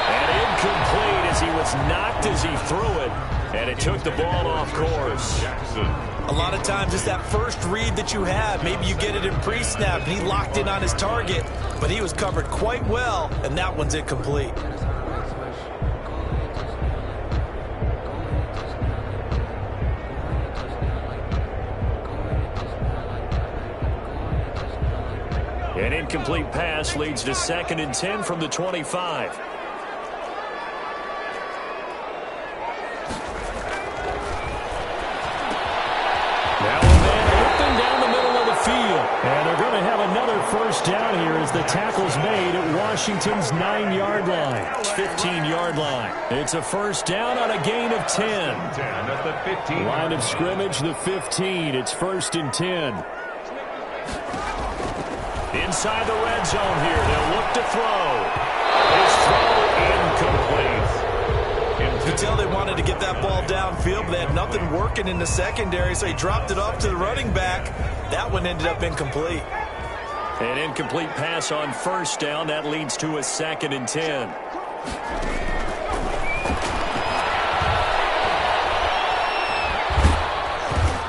And incomplete as he was knocked as he threw it. And it took the ball off course. A lot of times it's that first read that you have. Maybe you get it in pre-snap, and he locked in on his target, but he was covered quite well, and that one's incomplete. An incomplete pass leads to 2nd and 10 from the 25. Now a man open down the middle of the field. And they're going to have another first down here as the tackle's made at Washington's 9-yard line. 15-yard line. It's a first down on a gain of 10. At the 15. Line of scrimmage, the 15. It's 1st and 10. Inside the red zone here. They'll look to throw. His throw incomplete. You could tell they wanted to get that ball downfield, but they had nothing working in the secondary, so he dropped it off to the running back. That one ended up incomplete. An incomplete pass on first down. That leads to a 2nd and 10.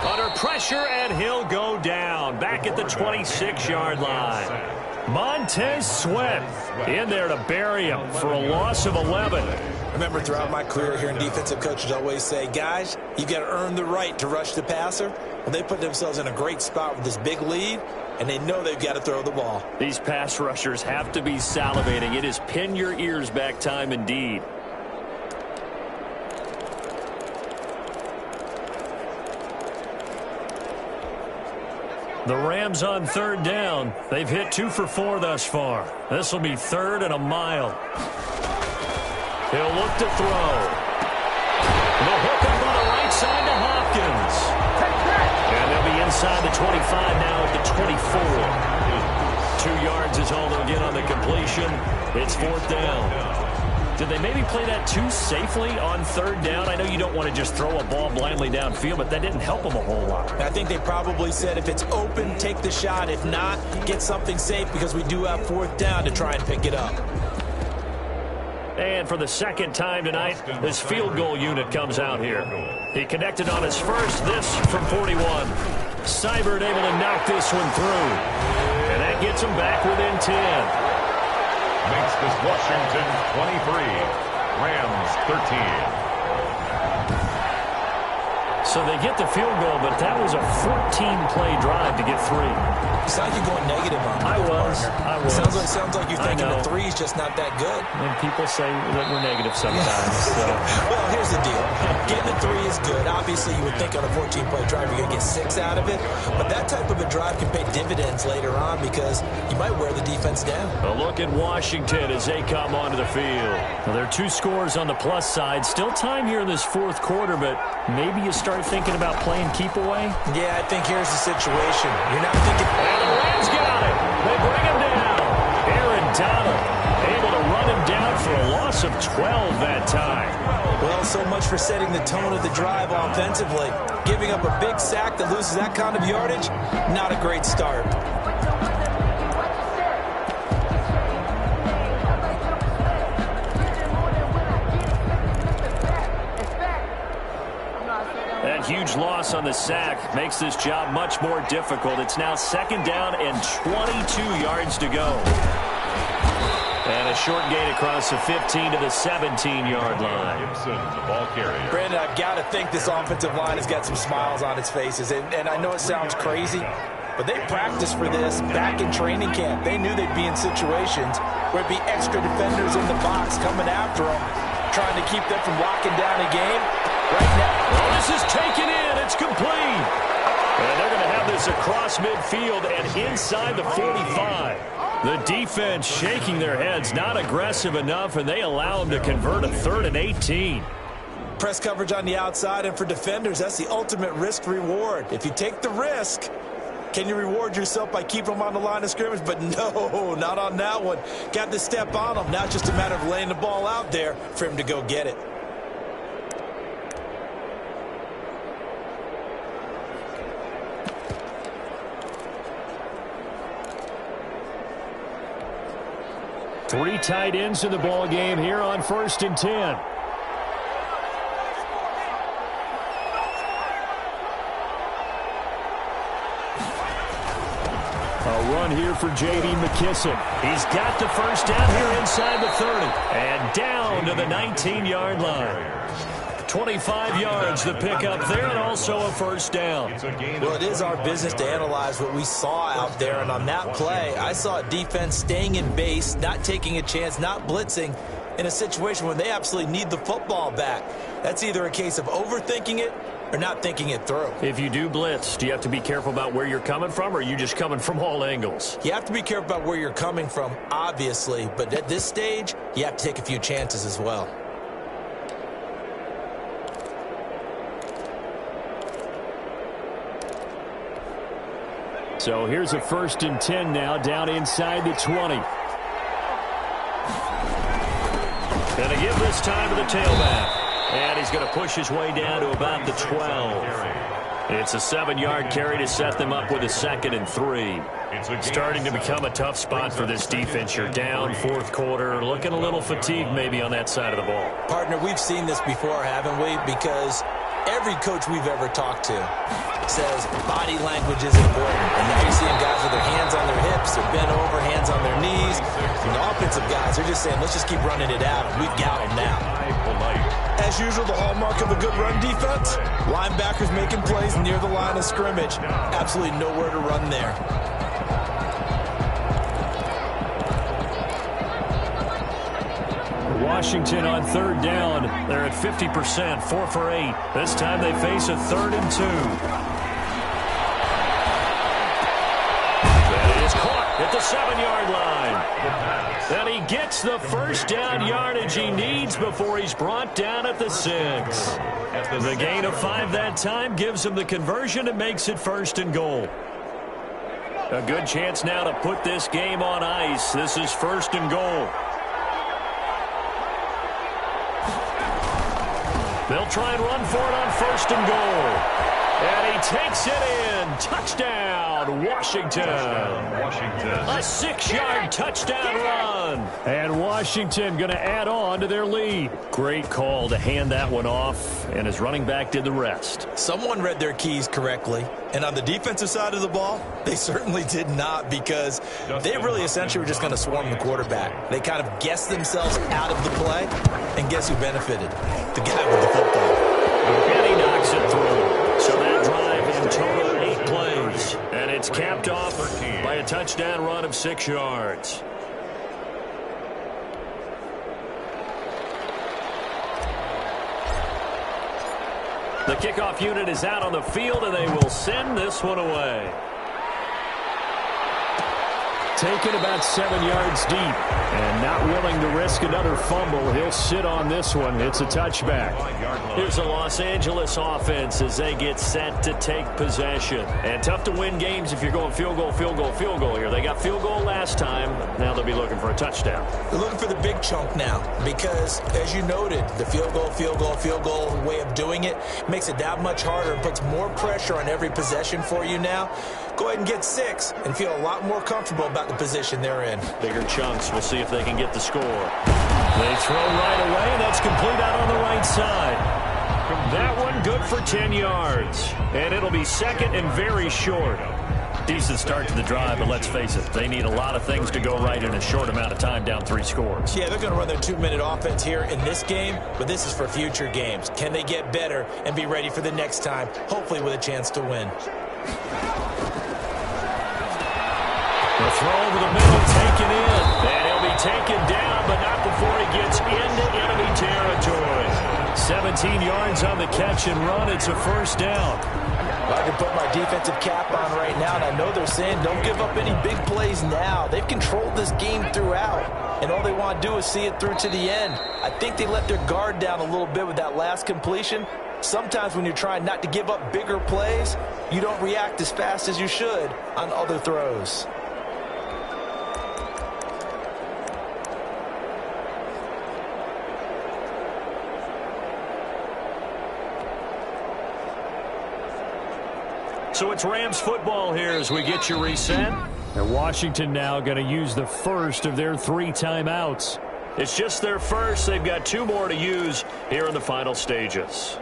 Under pressure, and he'll go down. Back at the 26-yard line. Montez Sweat in there to bury him for a loss of 11. I remember throughout my career hearing defensive coaches always say, guys, you got to earn the right to rush the passer. Well, they put themselves in a great spot with this big lead, and they know they've got to throw the ball. These pass rushers have to be salivating. It is pin your ears back time indeed. The Rams on 3rd down. They've hit 2 for 4 thus far. This will be 3rd and a mile. He'll look to throw. The hook up on the right side to Hopkins. And they'll be inside the 25 now at the 24. 2 yards is all they'll get on the completion. It's 4th down. Did they maybe play that too safely on 3rd down? I know you don't want to just throw a ball blindly downfield, but that didn't help them a whole lot. I think they probably said if it's open, take the shot. If not, get something safe because we do have 4th down to try and pick it up. And for the 2nd time tonight, this field goal unit comes out here. He connected on his first, this from 41. Seibert able to knock this one through. And that gets him back within 10. Makes this Washington 23, Rams 13. So they get the field goal, but that was a 14-play drive to get 3. It's like you're going negative on me. I was. Sounds like you're thinking the 3 is just not that good. And people say that we're negative sometimes. So. Well, here's the deal. Getting the 3 is good. Obviously, you would think on a 14-play drive you're going to get 6 out of it. But that type of a drive can pay dividends later on because you might wear the defense down. A look at Washington as they come onto the field. Well, there are 2 scores on the plus side. Still time here in this 4th quarter, but maybe you start thinking about playing keep away? Yeah, I think here's the situation. You're not thinking... And the Rams got it. They bring him down. Aaron Donald able to run him down for a loss of 12 that time. Well, so much for setting the tone of the drive offensively. Giving up a big sack that loses that kind of yardage, not a great start. That huge loss on the sack makes this job much more difficult. It's now 2nd down and 22 yards to go. And a short gain across the 15 to the 17-yard line. Gibson, the ball carrier. Brandon, I've got to think this offensive line has got some smiles on its faces. And I know it sounds crazy, but they practiced for this back in training camp. They knew they'd be in situations where it'd be extra defenders in the box coming after them, trying to keep them from locking down a game. Right now, this is taken in. It's complete. And they're going to have this across midfield and inside the 45. The defense shaking their heads, not aggressive enough, and they allow them to convert a 3rd and 18. Press coverage on the outside, and for defenders, that's the ultimate risk-reward. If you take the risk, can you reward yourself by keeping them on the line of scrimmage? But no, not on that one. Got to step on them. Now it's just a matter of laying the ball out there for him to go get it. Three tight ends in the ball game here on 1st and 10. A run here for J.D. McKissick. He's got the first down here inside the 30. And down to the 19-yard line. 25 yards the pickup there, and also a first down. Well, it is our business to analyze what we saw out there, and on that play, I saw a defense staying in base, not taking a chance, not blitzing, in a situation where they absolutely need the football back. That's either a case of overthinking it or not thinking it through. If you do blitz, do you have to be careful about where you're coming from, or are you just coming from all angles? You have to be careful about where you're coming from, obviously, but at this stage, you have to take a few chances as well. So here's a 1st and 10 now, down inside the 20. Going to give this time to the tailback. And he's going to push his way down to about the 12. It's a 7-yard carry to set them up with a 2nd and 3. Starting to become a tough spot for this defense. You're down 4th quarter, looking a little fatigued maybe on that side of the ball. Partner, we've seen this before, haven't we? Because every coach we've ever talked to says body language is important. And now you're seeing guys with their hands on their hips, they're bent over, hands on their knees. And the offensive guys are just saying, let's just keep running it out. We've got them now. As usual, the hallmark of a good run defense, linebackers making plays near the line of scrimmage. Absolutely nowhere to run there. Washington on 3rd down. They're at 50%, 4 for 8. This time they face a 3rd and 2. That is caught at the 7-yard line. And he gets the first down yardage he needs before he's brought down at the 6. The gain of 5 that time gives him the conversion and makes it 1st and goal. A good chance now to put this game on ice. This is 1st and goal. They'll try and run for it on 1st and goal. And he takes it in. Touchdown, Washington. A 6-yard touchdown run. And Washington going to add on to their lead. Great call to hand that one off, and his running back did the rest. Someone read their keys correctly. And on the defensive side of the ball, they certainly did not, because they really essentially were just going to swarm the quarterback. They kind of guessed themselves out of the play, and guess who benefited? The guy with the football. And he knocks it through. So that drive in total 8 plays. And it's capped off by a touchdown run of 6 yards. The kickoff unit is out on the field, and they will send this one away. Taken about 7 yards deep, and not willing to risk another fumble. He'll sit on this one. It's a touchback. Here's the Los Angeles offense as they get set to take possession. And tough to win games if you're going field goal, field goal, field goal here. They got field goal last time. Now they'll be looking for a touchdown. They're looking for the big chunk now, because, as you noted, the field goal, field goal, field goal way of doing it makes it that much harder and puts more pressure on every possession for you now. Go ahead and get 6 and feel a lot more comfortable about the position they're in. Bigger chunks. We'll see if they can get the score. They throw right away, and that's complete out on the right side. That one good for 10 yards. And it'll be 2nd and very short. Decent start to the drive, but let's face it, they need a lot of things to go right in a short amount of time, down 3 scores. Yeah, they're going to run their 2-minute offense here in this game, but this is for future games. Can they get better and be ready for the next time, hopefully with a chance to win? The throw over the middle, taken in. And he'll be taken down, but not before he gets into enemy territory. 17 yards on the catch and run. It's a first down. I can put my defensive cap on right now, and I know they're saying don't give up any big plays now. They've controlled this game throughout, and all they want to do is see it through to the end. I think they let their guard down a little bit with that last completion. Sometimes when you're trying not to give up bigger plays, you don't react as fast as you should on other throws. So it's Rams football here as we get you reset. And Washington now going to use the first of their 3 timeouts. It's just their first. They've got 2 more to use here in the final stages.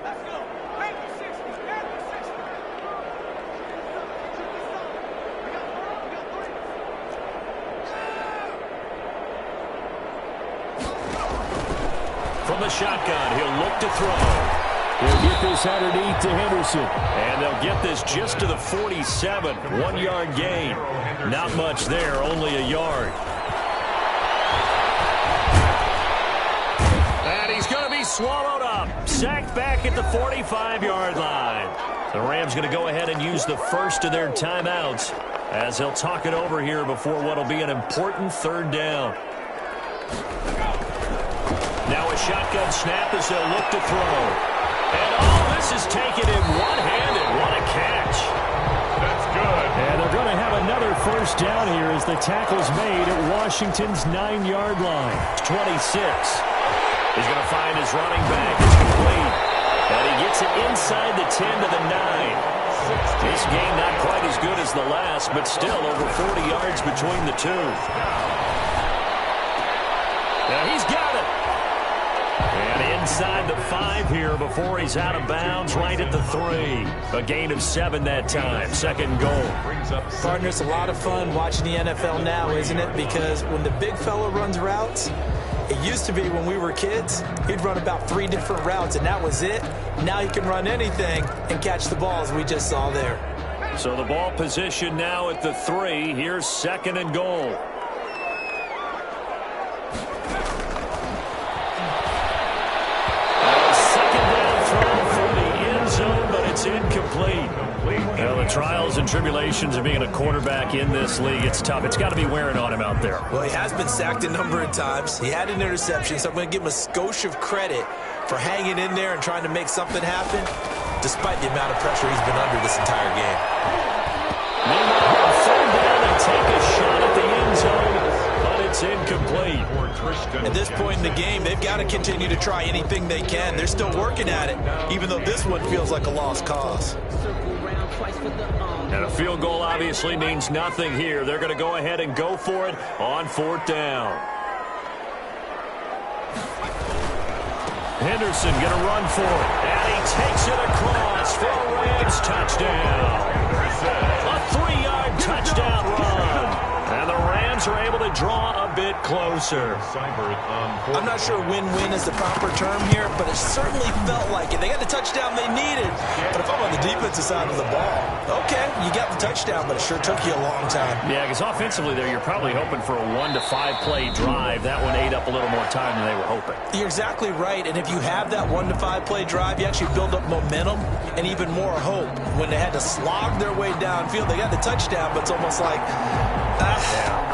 shotgun. He'll look to throw. He'll get this underneath to Henderson. And they'll get this just to the 47. 1-yard gain. Not much there, only a yard. And he's going to be swallowed up. Sacked back at the 45-yard line. The Rams going to go ahead and use the first of their timeouts as they'll talk it over here before what will be an important third down. Now a shotgun snap as they'll look to throw. And this is taken in one-handed. What a catch. That's good. And they're going to have another first down here as the tackle's made at Washington's 9-yard line. 26. He's going to find his running back. It's complete. And he gets it inside the 10 to the 9. This game not quite as good as the last, but still over 40 yards between the two. Now he's got it. And inside the 5 here before he's out of bounds, right at the 3. A gain of 7 that time. Second goal. Partner, it's a lot of fun watching the NFL now, isn't it? Because when the big fella runs routes, it used to be when we were kids, he'd run about 3 different routes, and that was it. Now he can run anything and catch the ball, as we just saw there. So the ball position now at the 3. Here's second and goal. It's incomplete. Well, the trials and tribulations of being a quarterback in this league, it's tough. It's got to be wearing on him out there. Well, he has been sacked a number of times. He had an interception, so I'm going to give him a skosh of credit for hanging in there and trying to make something happen, despite the amount of pressure he's been under this entire game. Meanwhile, third down and take a shot at the end zone, but it's incomplete. At this point in the game, they've got to continue to try anything they can. They're still working at it, even though this one feels like a lost cause. And a field goal obviously means nothing here. They're going to go ahead and go for it on fourth down. Henderson going to run for it. And he takes it across for a Rams touchdown. A 3-yard touchdown run. And the Rams are able to draw a bit closer. I'm not sure win-win is the proper term here, but it certainly felt like it. They got the touchdown they needed. But if I'm on the defensive side of the ball, okay, you got the touchdown, but it sure took you a long time. Yeah, because offensively there, you're probably hoping for a 1 to 5 play drive. That one ate up a little more time than they were hoping. You're exactly right, and if you have that 1 to 5 play drive, you actually build up momentum and even more hope. When they had to slog their way downfield, they got the touchdown, but it's almost like,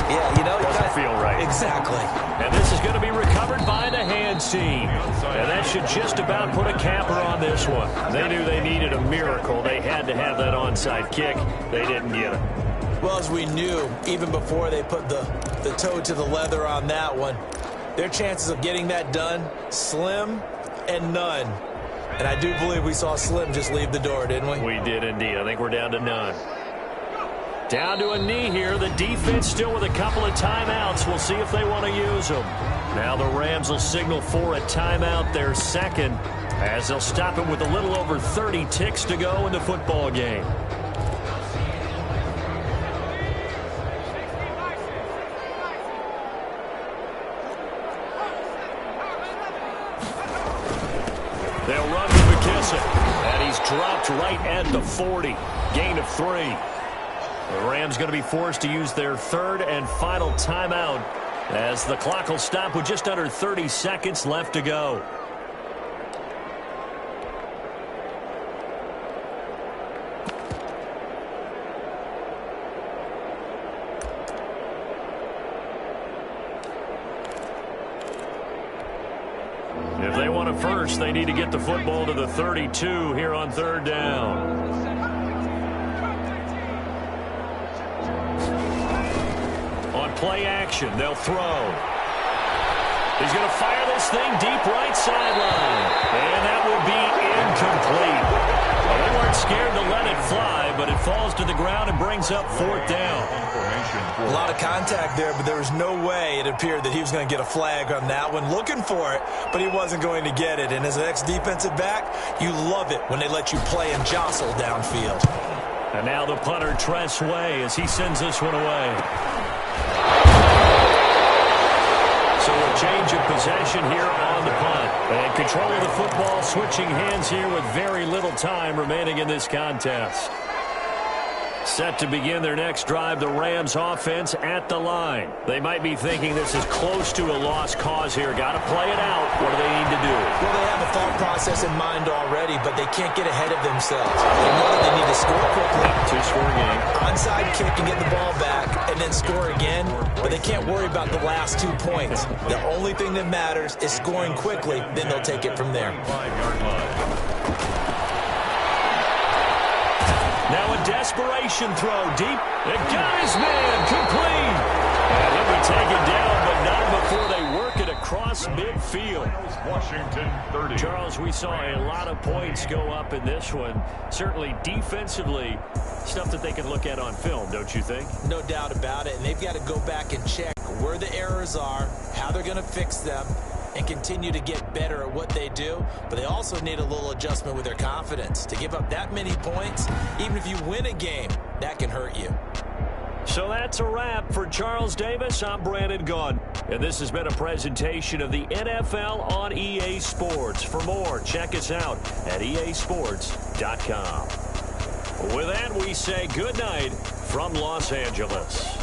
yeah, you know, doesn't feel right. Exactly. And this is going to be recovered by the hands team. And that should just about put a capper on this one. They knew they needed a miracle. They had to have that onside kick. They didn't get it. Well, as we knew, even before they put the toe to the leather on that one, their chances of getting that done, slim and none. And I do believe we saw Slim just leave the door, didn't we? We did indeed. I think we're down to none. Down to a knee here. The defense still with a couple of timeouts. We'll see if they want to use them. Now the Rams will signal for a timeout, their second, as they'll stop it with a little over 30 ticks to go in the football game. They'll run to McKissick, and he's dropped right at the 40. Gain of 3. The Rams going to be forced to use their third and final timeout as the clock will stop with just under 30 seconds left to go. If they want it first, they need to get the football to the 32 here on third down. Play action. They'll throw. He's going to fire this thing deep right sideline. And that will be incomplete. Well, they weren't scared to let it fly, but it falls to the ground and brings up fourth down. A lot of contact there, but there was no way it appeared that he was going to get a flag on that one. Looking for it, but he wasn't going to get it. And as an ex-defensive back, you love it when they let you play and jostle downfield. And now the punter, Tress Way, as he sends this one away. So a change of possession here on the punt. And control of the football switching hands here with very little time remaining in this contest. Set to begin their next drive, the Rams offense at the line. They might be thinking this is close to a lost cause here. Got to play it out. What do they need to do? Well, they have a thought process in mind already, but they can't get ahead of themselves. They know that they need to score quickly. Two-score game. Onside kick and get the ball back and then score again, but they can't worry about the last 2 points. The only thing that matters is scoring quickly, then they'll take it from there. 5-yard line. Now a desperation throw deep. It got his man complete. And he'll be taken down, but not before they work it across midfield. Washington 30. Charles, we saw a lot of points go up in this one. Certainly defensively, stuff that they can look at on film, don't you think? No doubt about it, and they've got to go back and check where the errors are, how they're going to fix them, and continue to get better at what they do. But they also need a little adjustment with their confidence. To give up that many points, even if you win a game, that can hurt you. So that's a wrap for Charles Davis. I'm Brandon Gunn, and this has been a presentation of the NFL on EA Sports. For more, check us out at easports.com. With that, we say good night from Los Angeles.